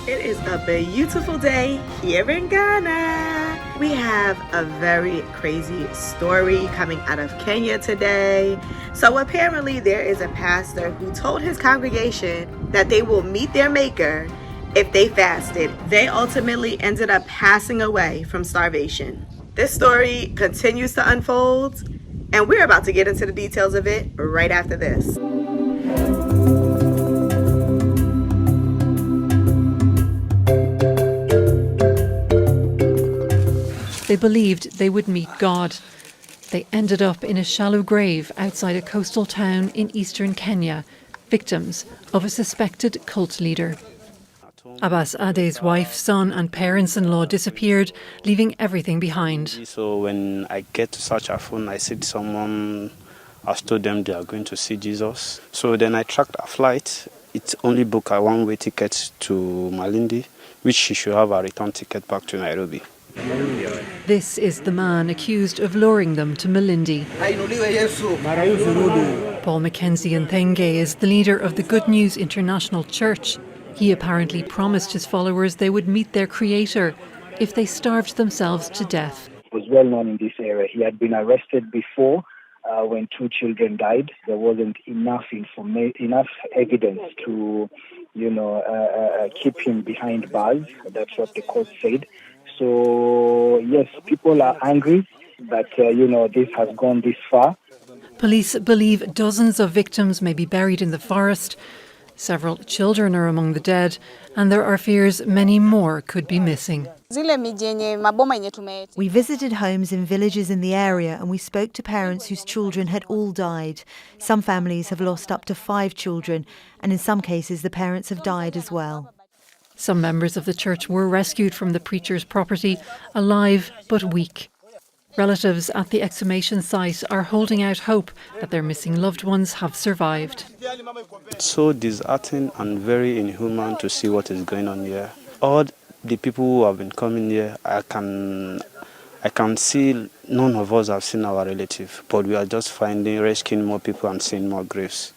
It is a beautiful day here in Ghana. We have a very crazy story coming out of Kenya today. So apparently there is a pastor who told his congregation that they will meet their maker if they fasted. They ultimately ended up passing away from starvation. This story continues to unfold, and we're about to get into the details of it right after this. They believed they would meet God. They ended up in a shallow grave outside a coastal town in eastern Kenya, victims of a suspected cult leader. Abbas Ade's wife, son and parents-in-law disappeared, leaving everything behind. So when I get to search a phone, I see someone has told them they are going to see Jesus. So then I tracked a flight. It only booked a one-way ticket to Malindi, which she should have a return ticket back to Nairobi. This is the man accused of luring them to Malindi. Paul Mackenzie Nthenge is the leader of the Good News International Church. He apparently promised his followers they would meet their creator if they starved themselves to death. He was well known in this area. He had been arrested before when 2 children died. There wasn't enough evidence to, keep him behind bars. That's what the court said. So, yes, people are angry that, this has gone this far. Police believe dozens of victims may be buried in the forest. Several children are among the dead, and there are fears many more could be missing. We visited homes in villages in the area and we spoke to parents whose children had all died. Some families have lost up to 5 children, and in some cases the parents have died as well. Some members of the church were rescued from the preacher's property, alive but weak. Relatives at the exhumation site are holding out hope that their missing loved ones have survived. It's so disheartening and very inhuman to see what is going on here. All the people who have been coming here, I can see none of us have seen our relative, but we are just rescuing more people and seeing more graves.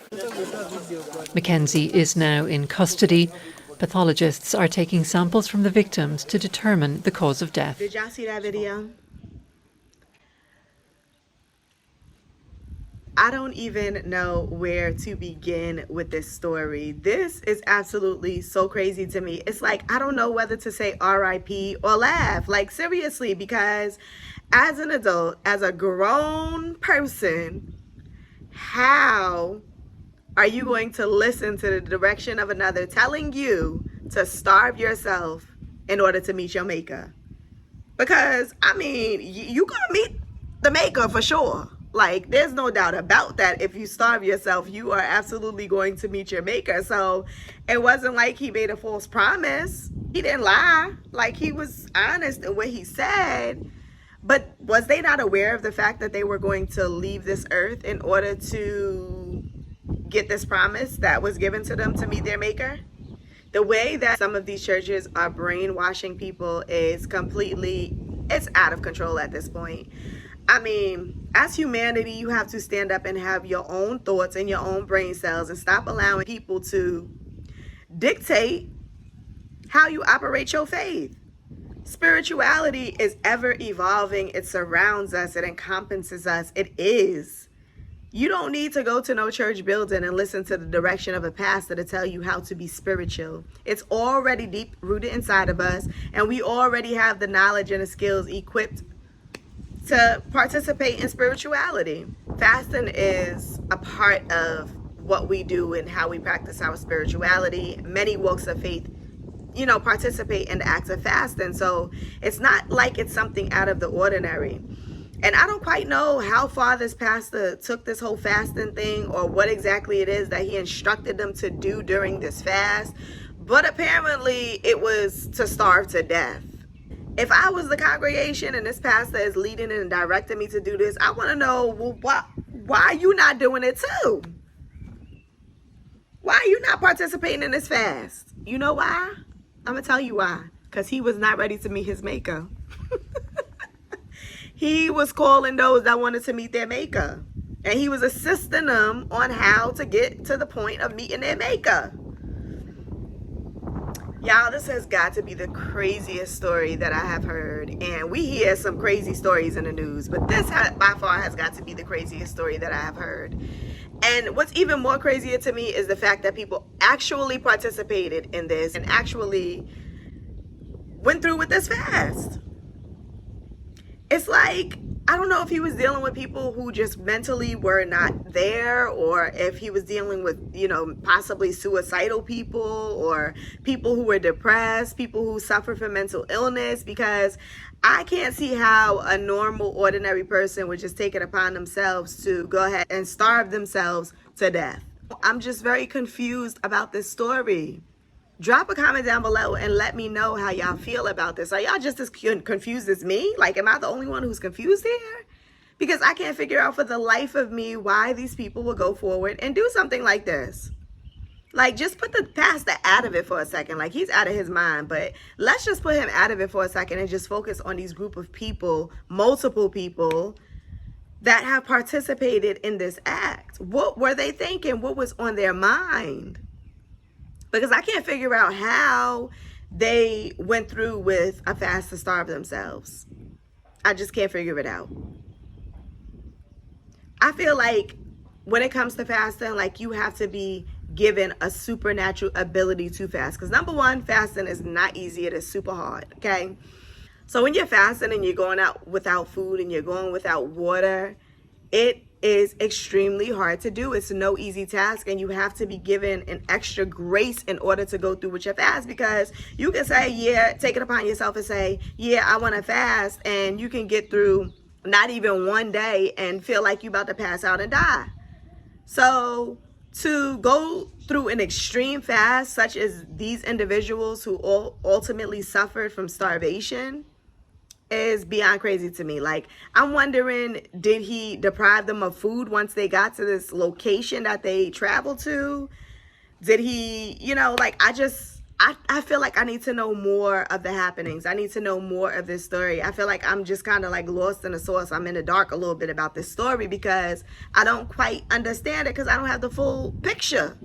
Mackenzie is now in custody. Pathologists are taking samples from the victims to determine the cause of death. Did y'all see that video? I don't even know where to begin with this story. This is absolutely so crazy to me. It's like, I don't know whether to say RIP or laugh. Like, seriously, because as an adult, as a grown person, how are you going to listen to the direction of another telling you to starve yourself in order to meet your maker? Because, you're going to meet the maker for sure. Like, there's no doubt about that. If you starve yourself, you are absolutely going to meet your maker. So it wasn't like he made a false promise. He didn't lie. Like, he was honest in what he said. But was they not aware of the fact that they were going to leave this earth in order to get this promise that was given to them to meet their maker? The way that some of these churches are brainwashing people is it's out of control at this point. As humanity, you have to stand up and have your own thoughts and your own brain cells and stop allowing people to dictate how you operate your faith. Spirituality is ever evolving. It surrounds us. It encompasses us. It is. You don't need to go to no church building and listen to the direction of a pastor to tell you how to be spiritual. It's already deep rooted inside of us, and we already have the knowledge and the skills equipped to participate in spirituality. Fasting is a part of what we do and how we practice our spirituality. Many walks of faith, participate in the act of fasting. So it's not like it's something out of the ordinary. And I don't quite know how far this pastor took this whole fasting thing or what exactly it is that he instructed them to do during this fast. But apparently it was to starve to death. If I was the congregation and this pastor is leading and directing me to do this, I want to know, why are you not doing it too? Why are you not participating in this fast? You know why? I'm going to tell you why. Because he was not ready to meet his maker. He was calling those that wanted to meet their maker. And he was assisting them on how to get to the point of meeting their maker. Y'all, this has got to be the craziest story that I have heard. And we hear some crazy stories in the news, but this by far has got to be the craziest story that I have heard. And what's even more crazier to me is the fact that people actually participated in this and actually went through with this fast. It's like, I don't know if he was dealing with people who just mentally were not there, or if he was dealing with, possibly suicidal people, or people who were depressed, people who suffer from mental illness, because I can't see how a normal, ordinary person would just take it upon themselves to go ahead and starve themselves to death. I'm just very confused about this story. Drop a comment down below and let me know how y'all feel about this. Are y'all just as confused as me? Like, am I the only one who's confused here? Because I can't figure out for the life of me why these people will go forward and do something like this. Like, just put the pastor out of it for a second. Like, he's out of his mind. But let's just put him out of it for a second and just focus on these group of people, multiple people, that have participated in this act. What were they thinking? What was on their mind? Because I can't figure out how they went through with a fast to starve themselves. I just can't figure it out. I feel like when it comes to fasting, like, you have to be given a supernatural ability to fast. Because number one, fasting is not easy. It is super hard, okay? So when you're fasting and you're going out without food and you're going without water, it is extremely hard to do. It's no easy task, and you have to be given an extra grace in order to go through with your fast, because you can say, yeah, take it upon yourself and say, yeah, I want to fast, and you can get through not even one day and feel like you're about to pass out and die. So to go through an extreme fast, such as these individuals who ultimately suffered from starvation, is beyond crazy to me. Like, I'm wondering, did he deprive them of food once they got to this location that they traveled to? Did he, I feel like I need to know more of the happenings. I need to know more of this story. I feel like I'm just kind of like lost in the sauce. I'm in the dark a little bit about this story because I don't quite understand it, because I don't have the full picture.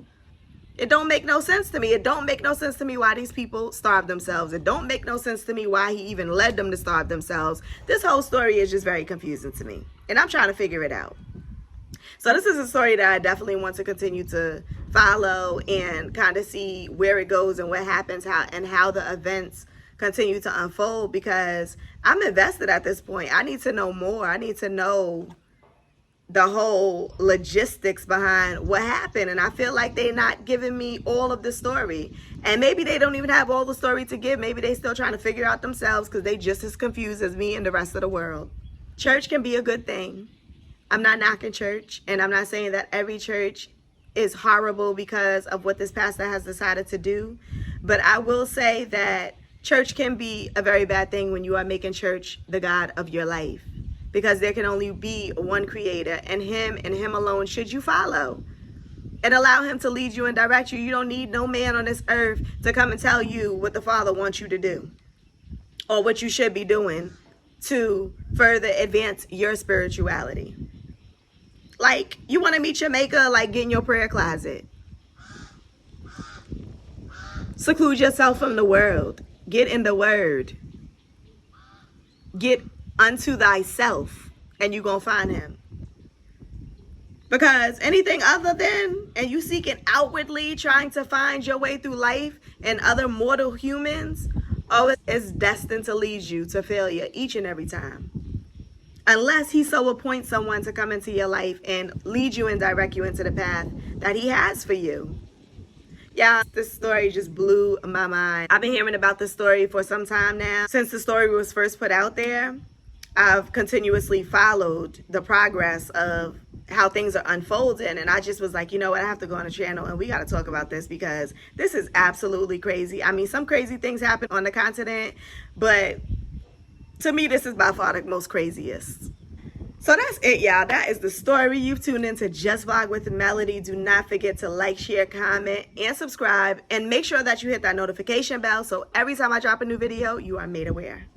It don't make no sense to me. It don't make no sense to me why these people starve themselves. It don't make no sense to me why he even led them to starve themselves. This whole story is just very confusing to me, and I'm trying to figure it out. So this is a story that I definitely want to continue to follow and kind of see where it goes and what happens, how the events continue to unfold, because I'm invested at this point. I need to know more. I need to know the whole logistics behind what happened, and I feel like they're not giving me all of the story, and maybe they don't even have all the story to give. Maybe they still trying to figure out themselves, because they just as confused as me and the rest of the world. Church can be a good thing. I'm not knocking church, and I'm not saying that every church is horrible because of what this pastor has decided to do, but I will say that church can be a very bad thing when you are making church the God of your life. Because there can only be one creator, and him alone should you follow. And allow him to lead you and direct you. You don't need no man on this earth to come and tell you what the Father wants you to do, or what you should be doing to further advance your spirituality. Like, you want to meet your maker, like, get in your prayer closet. Seclude yourself from the world. Get in the word. Get unto thyself, and you gonna find him. Because anything other than, and you seeking outwardly, trying to find your way through life and other mortal humans, is destined to lead you to failure each and every time. Unless he so appoints someone to come into your life and lead you and direct you into the path that he has for you. Yeah, this story just blew my mind. I've been hearing about this story for some time now. Since the story was first put out there, I've continuously followed the progress of how things are unfolding, and I just was like, you know what, I have to go on the channel and we got to talk about this, because this is absolutely crazy. I mean, some crazy things happen on the continent, but to me, this is by far the most craziest. So that's it, y'all. That is the story. You've tuned into Just Vlog with Melody. Do not forget to like, share, comment, and subscribe, and make sure that you hit that notification bell so every time I drop a new video, you are made aware.